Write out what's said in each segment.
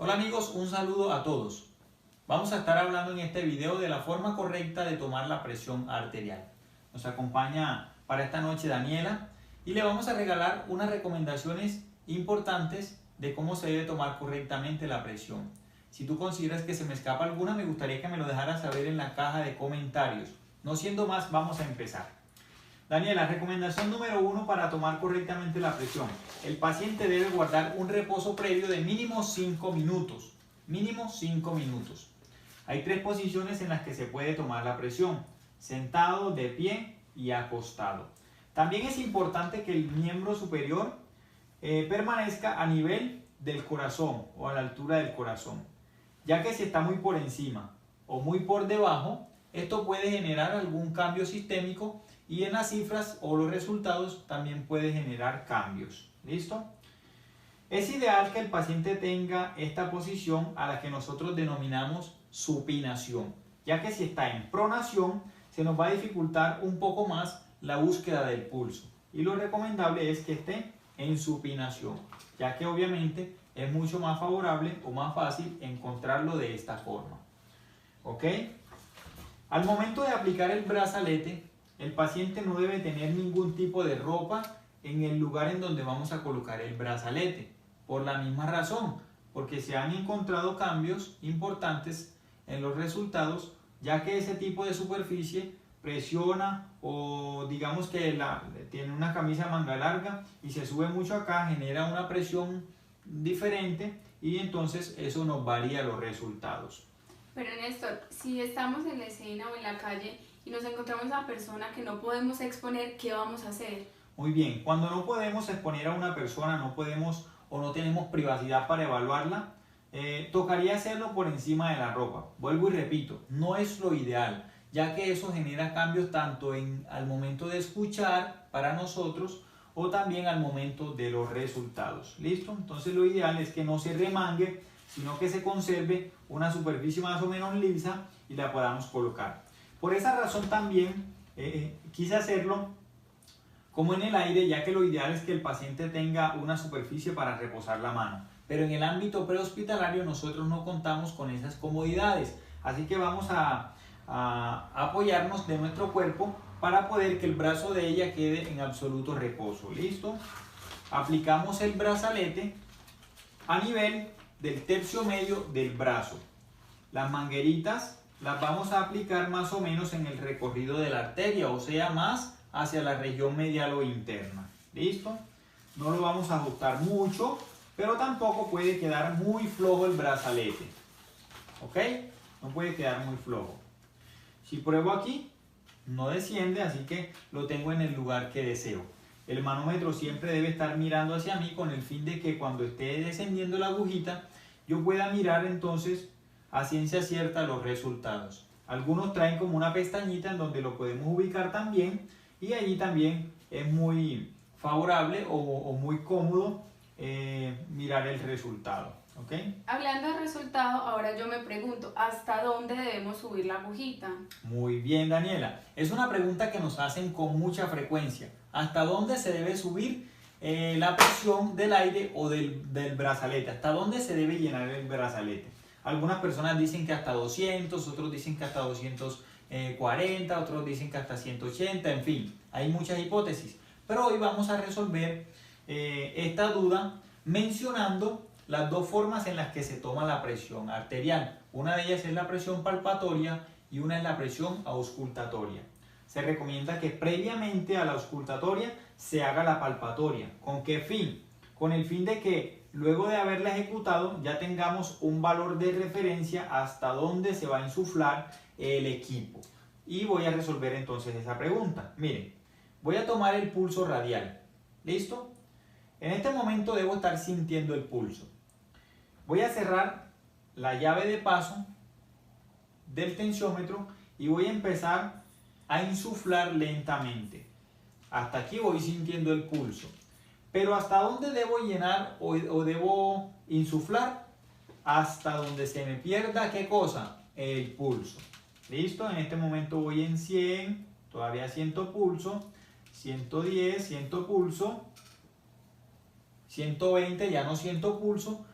Hola amigos, un saludo a todos. Vamos a estar hablando en este video de la forma correcta de tomar la presión arterial. Nos acompaña para esta noche Daniela y le vamos a regalar unas recomendaciones importantes de cómo se debe tomar correctamente la presión. Si tú consideras que se me escapa alguna, me gustaría que me lo dejaras saber en la caja de comentarios. No siendo más, vamos a empezar. Daniela, recomendación número 1 para tomar correctamente la presión. El paciente debe guardar un reposo previo de mínimo 5 minutos. Mínimo 5 minutos. Hay 3 posiciones en las que se puede tomar la presión: sentado, de pie y acostado. También es importante que el miembro superior permanezca a nivel del corazón o a la altura del corazón, ya que si está muy por encima o muy por debajo, esto puede generar algún cambio sistémico y en las cifras o los resultados también puede generar cambios. ¿Listo? Es ideal que el paciente tenga esta posición a la que nosotros denominamos supinación, ya que si está en pronación se nos va a dificultar un poco más la búsqueda del pulso, y lo recomendable es que esté en supinación, ya que obviamente es mucho más favorable o más fácil encontrarlo de esta forma. ¿Ok? Al momento de aplicar el brazalete, el paciente no debe tener ningún tipo de ropa en el lugar en donde vamos a colocar el brazalete, por la misma razón, porque se han encontrado cambios importantes en los resultados, ya que ese tipo de superficie presiona, o digamos que tiene una camisa manga larga y se sube mucho acá, genera una presión diferente y entonces eso nos varía los resultados. Pero Néstor, si estamos en la escena o en la calle y nos encontramos a una persona que no podemos exponer, ¿qué vamos a hacer? Muy bien, cuando no podemos exponer a una persona, no podemos o no tenemos privacidad para evaluarla, tocaría hacerlo por encima de la ropa. Vuelvo y repito, no es lo ideal, ya que eso genera cambios tanto al momento de escuchar para nosotros o también al momento de los resultados. ¿Listo? Entonces lo ideal es que no se remangue, sino que se conserve una superficie más o menos lisa y la podamos colocar. Por esa razón también quise hacerlo como en el aire, ya que lo ideal es que el paciente tenga una superficie para reposar la mano. Pero en el ámbito prehospitalario nosotros no contamos con esas comodidades, así que vamos a apoyarnos de nuestro cuerpo para poder que el brazo de ella quede en absoluto reposo. ¿Listo? Aplicamos el brazalete a nivel del tercio medio del brazo. Las mangueritas las vamos a aplicar más o menos en el recorrido de la arteria, o sea, más hacia la región medial o interna. ¿Listo? No lo vamos a ajustar mucho, pero tampoco puede quedar muy flojo el brazalete. ¿Ok? No puede quedar muy flojo. Si pruebo aquí, no desciende, así que lo tengo en el lugar que deseo. El manómetro siempre debe estar mirando hacia mí con el fin de que cuando esté descendiendo la agujita, yo pueda mirar entonces a ciencia cierta los resultados. Algunos traen como una pestañita en donde lo podemos ubicar también, y allí también es muy favorable o muy cómodo mirar el resultado. ¿Okay? Hablando de resultado, ahora yo me pregunto, ¿hasta dónde debemos subir la agujita? Muy bien, Daniela. Es una pregunta que nos hacen con mucha frecuencia. ¿Hasta dónde se debe subir la presión del aire o del brazalete? ¿Hasta dónde se debe llenar el brazalete? Algunas personas dicen que hasta 200, otros dicen que hasta 240, otros dicen que hasta 180, en fin, hay muchas hipótesis. Pero hoy vamos a resolver esta duda mencionando las dos formas en las que se toma la presión arterial. Una de ellas es la presión palpatoria y una es la presión auscultatoria. Se recomienda que previamente a la auscultatoria se haga la palpatoria. ¿Con qué fin? Con el fin de que luego de haberla ejecutado ya tengamos un valor de referencia hasta dónde se va a insuflar el equipo. Y voy a resolver entonces esa pregunta. Miren, voy a tomar el pulso radial. ¿Listo? En este momento debo estar sintiendo el pulso. Voy a cerrar la llave de paso del tensiómetro y voy a empezar a insuflar lentamente. Hasta aquí voy sintiendo el pulso. Pero ¿hasta dónde debo llenar o debo insuflar? Hasta donde se me pierda, ¿qué cosa? El pulso. ¿Listo? En este momento voy en 100, todavía siento pulso, 110, siento pulso, 120, ya no siento pulso.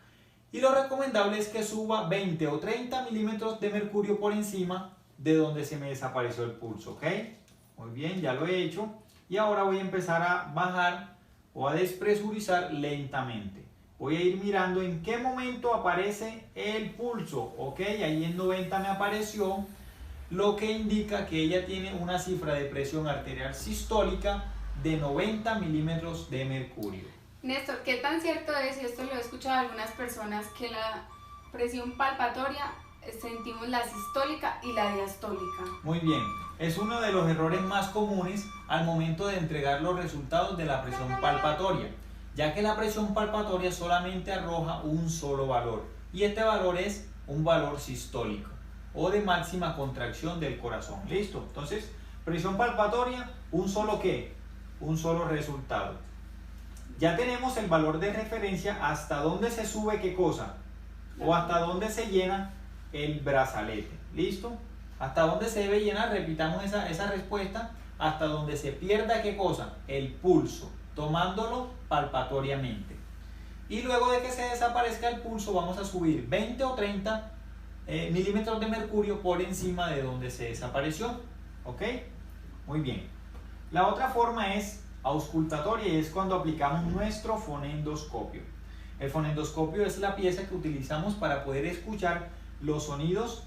Y lo recomendable es que suba 20 o 30 milímetros de mercurio por encima de donde se me desapareció el pulso, ¿ok? Muy bien, ya lo he hecho. Y ahora voy a empezar a bajar o a despresurizar lentamente. Voy a ir mirando en qué momento aparece el pulso, ¿ok? Ahí en 90 me apareció, lo que indica que ella tiene una cifra de presión arterial sistólica de 90 milímetros de mercurio. Néstor, ¿qué tan cierto es, y esto lo he escuchado de algunas personas, que la presión palpatoria sentimos la sistólica y la diastólica? Muy bien, es uno de los errores más comunes al momento de entregar los resultados de la presión palpatoria, ya que la presión palpatoria solamente arroja un solo valor, y este valor es un valor sistólico o de máxima contracción del corazón. ¿Listo? Entonces, presión palpatoria, un solo ¿qué? Un solo resultado. Ya tenemos el valor de referencia hasta dónde se sube qué cosa, o hasta dónde se llena el brazalete. ¿Listo? Hasta dónde se debe llenar, repitamos esa respuesta, hasta donde se pierda qué cosa, el pulso, tomándolo palpatoriamente. Y luego de que se desaparezca el pulso, vamos a subir 20 o 30 milímetros de mercurio por encima de donde se desapareció. ¿Ok? Muy bien. La otra forma es auscultatoria, y es cuando aplicamos nuestro fonendoscopio. El fonendoscopio es la pieza que utilizamos para poder escuchar los sonidos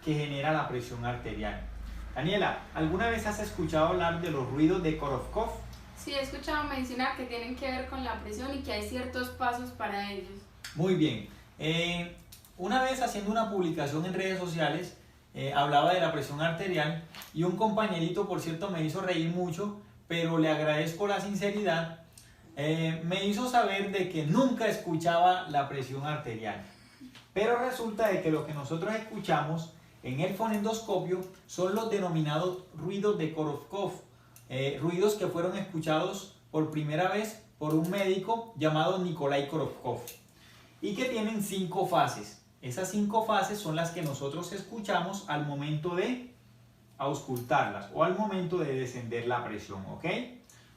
que genera la presión arterial. Daniela, ¿alguna vez has escuchado hablar de los ruidos de Korofkov? Sí, he escuchado mencionar que tienen que ver con la presión y que hay ciertos pasos para ellos. Muy bien. Una vez haciendo una publicación en redes sociales, hablaba de la presión arterial, y un compañerito, por cierto, me hizo reír mucho, pero le agradezco la sinceridad. Me hizo saber de que nunca escuchaba la presión arterial. Pero resulta de que lo que nosotros escuchamos en el fonendoscopio son los denominados ruidos de Korofkov, ruidos que fueron escuchados por primera vez por un médico llamado Nikolai Korofkov, y que tienen 5 fases. Esas 5 fases son las que nosotros escuchamos al momento de auscultarlas o al momento de descender la presión, ¿ok?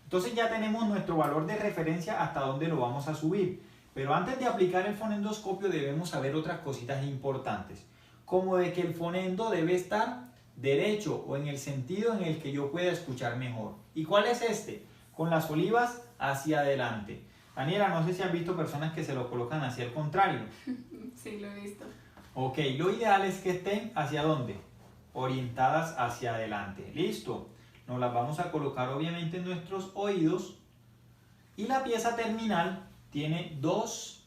Entonces ya tenemos nuestro valor de referencia hasta dónde lo vamos a subir. Pero antes de aplicar el fonendoscopio debemos saber otras cositas importantes, como de que el fonendo debe estar derecho o en el sentido en el que yo pueda escuchar mejor. ¿Y cuál es este? Con las olivas hacia adelante. Daniela, no sé si has visto personas que se lo colocan hacia el contrario. Sí, lo he visto. Ok, lo ideal es que estén ¿hacia dónde? Orientadas hacia adelante. Listo. Nos las vamos a colocar obviamente en nuestros oídos, y la pieza terminal tiene dos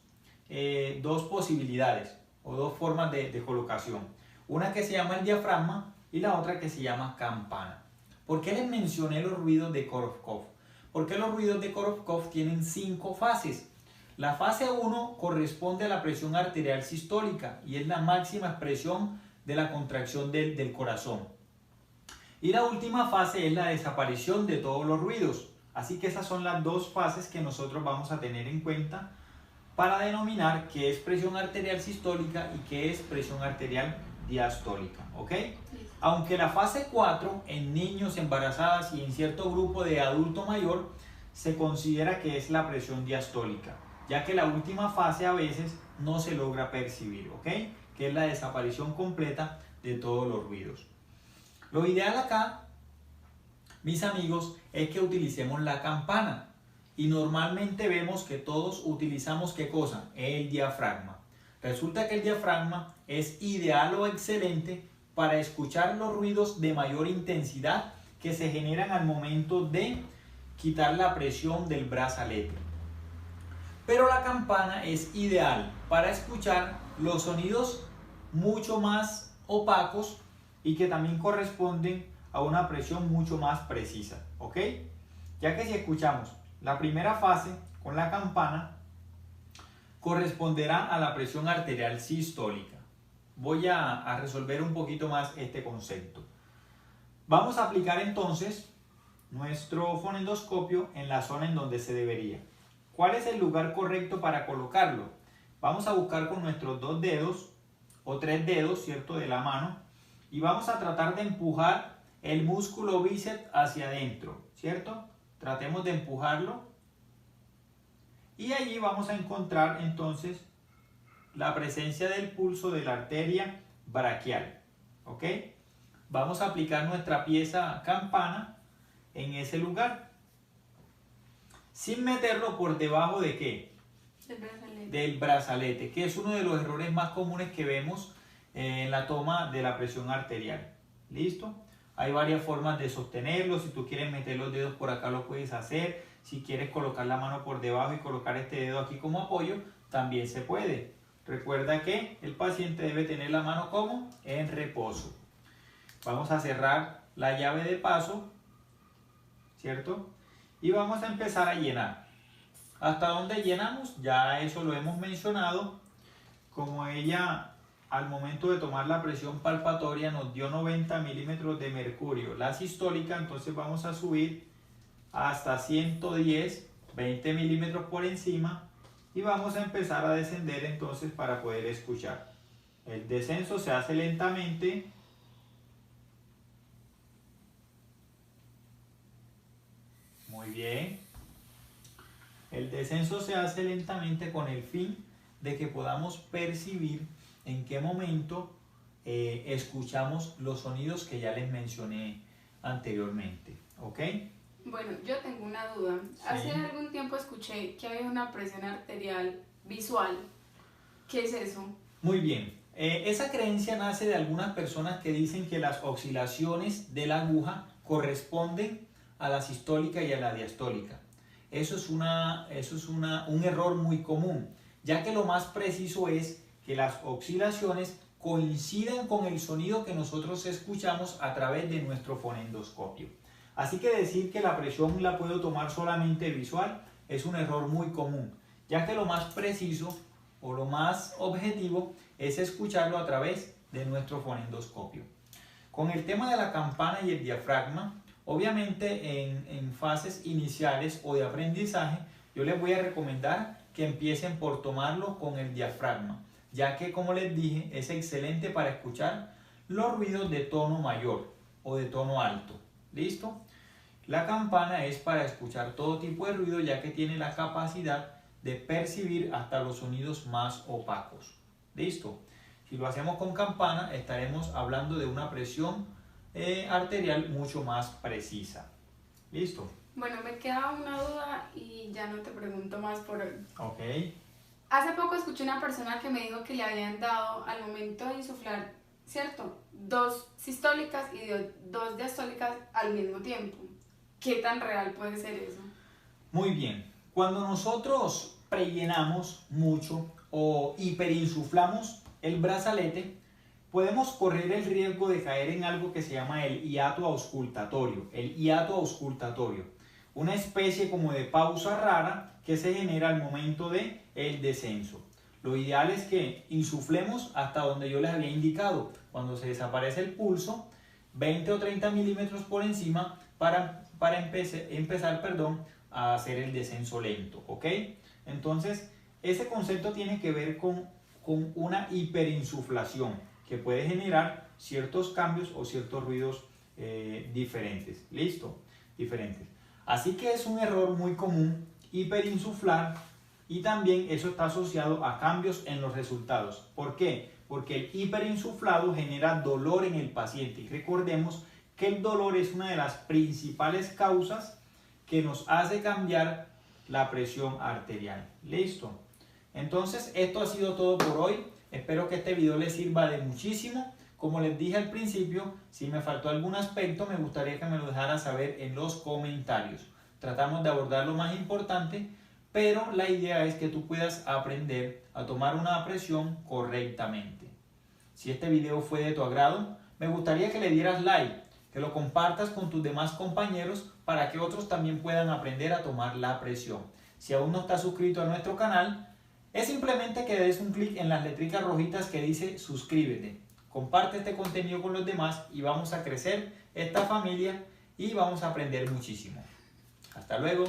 posibilidades o dos formas de colocación. Una que se llama el diafragma y la otra que se llama campana. ¿Por qué les mencioné los ruidos de Korofkov? Porque los ruidos de Korofkov tienen 5 fases. La fase 1 corresponde a la presión arterial sistólica y es la máxima expresión de la contracción del corazón. Y la última fase es la desaparición de todos los ruidos. Así que esas son las 2 fases que nosotros vamos a tener en cuenta para denominar qué es presión arterial sistólica y qué es presión arterial diastólica. ¿Ok? Aunque la fase 4 en niños, embarazadas y en cierto grupo de adulto mayor se considera que es la presión diastólica, ya que la última fase a veces no se logra percibir, ¿ok? Que es la desaparición completa de todos los ruidos. Lo ideal acá, mis amigos, es que utilicemos la campana. Y normalmente vemos que todos utilizamos ¿qué cosa? El diafragma. Resulta que el diafragma es ideal o excelente para escuchar los ruidos de mayor intensidad que se generan al momento de quitar la presión del brazalete. Pero la campana es ideal para escuchar los sonidos mucho más opacos y que también corresponden a una presión mucho más precisa, ¿ok? Ya que si escuchamos la primera fase con la campana, corresponderá a la presión arterial sistólica. Voy a resolver un poquito más este concepto. Vamos a aplicar entonces nuestro fonendoscopio en la zona en donde se debería. ¿Cuál es el lugar correcto para colocarlo? Vamos a buscar con nuestros 2 dedos o 3 dedos, ¿cierto?, de la mano, y vamos a tratar de empujar el músculo bíceps hacia adentro, ¿cierto? Tratemos de empujarlo y allí vamos a encontrar entonces la presencia del pulso de la arteria braquial. ¿Ok? Vamos a aplicar nuestra pieza campana en ese lugar, sin meterlo por debajo de ¿qué? Del brazalete, que es uno de los errores más comunes que vemos en la toma de la presión arterial. ¿Listo? Hay varias formas de sostenerlo. Si tú quieres meter los dedos por acá lo puedes hacer. Si quieres colocar la mano por debajo y colocar este dedo aquí como apoyo, también se puede. Recuerda que el paciente debe tener la mano como en reposo. Vamos a cerrar la llave de paso, ¿cierto? Y vamos a empezar a llenar. ¿Hasta dónde llenamos? Ya eso lo hemos mencionado. Como ella al momento de tomar la presión palpatoria nos dio 90 milímetros de mercurio, la sistólica, entonces vamos a subir hasta 110, 20 milímetros por encima, y vamos a empezar a descender entonces para poder escuchar. El descenso se hace lentamente. Muy bien. El descenso se hace lentamente con el fin de que podamos percibir en qué momento escuchamos los sonidos que ya les mencioné anteriormente. ¿Ok? Bueno, yo tengo una duda. Sí. Hace algún tiempo escuché que había una presión arterial visual. ¿Qué es eso? Muy bien. Esa creencia nace de algunas personas que dicen que las oscilaciones de la aguja corresponden a la sistólica y a la diastólica. Eso es un error muy común, ya que lo más preciso es que las oscilaciones coinciden con el sonido que nosotros escuchamos a través de nuestro fonendoscopio. Así que decir que la presión la puedo tomar solamente visual es un error muy común, ya que lo más preciso o lo más objetivo es escucharlo a través de nuestro fonendoscopio. Con el tema de la campana y el diafragma, obviamente en fases iniciales o de aprendizaje, yo les voy a recomendar que empiecen por tomarlo con el diafragma, ya que, como les dije, es excelente para escuchar los ruidos de tono mayor o de tono alto. ¿Listo? La campana es para escuchar todo tipo de ruido, ya que tiene la capacidad de percibir hasta los sonidos más opacos. ¿Listo? Si lo hacemos con campana, estaremos hablando de una presión arterial mucho más precisa. ¿Listo? Bueno, me queda una duda y ya no te pregunto más por hoy. Ok. Hace poco escuché una persona que me dijo que le habían dado al momento de insuflar, ¿cierto? 2 sistólicas y 2 diastólicas al mismo tiempo. ¿Qué tan real puede ser eso? Muy bien. Cuando nosotros prellenamos mucho o hiperinsuflamos el brazalete, podemos correr el riesgo de caer en algo que se llama el hiato auscultatorio. El hiato auscultatorio, una especie como de pausa rara que se genera al momento de el descenso. Lo ideal es que insuflemos hasta donde yo les había indicado, cuando se desaparece el pulso, 20 o 30 milímetros por encima para empezar a hacer el descenso lento. ¿Ok? Entonces, ese concepto tiene que ver con una hiperinsuflación que puede generar ciertos cambios o ciertos ruidos diferentes. ¿Listo? Diferentes. Así que es un error muy común hiperinsuflar, y también eso está asociado a cambios en los resultados. ¿Por qué? Porque el hiperinsuflado genera dolor en el paciente. Y recordemos que el dolor es una de las principales causas que nos hace cambiar la presión arterial. ¿Listo? Entonces, esto ha sido todo por hoy. Espero que este video les sirva de muchísimo. Como les dije al principio, si me faltó algún aspecto, me gustaría que me lo dejara saber en los comentarios. Tratamos de abordar lo más importante, pero la idea es que tú puedas aprender a tomar una presión correctamente. Si este video fue de tu agrado, me gustaría que le dieras like, que lo compartas con tus demás compañeros para que otros también puedan aprender a tomar la presión. Si aún no estás suscrito a nuestro canal, es simplemente que des un clic en las letricas rojitas que dice suscríbete. Comparte este contenido con los demás y vamos a crecer esta familia y vamos a aprender muchísimo. Hasta luego.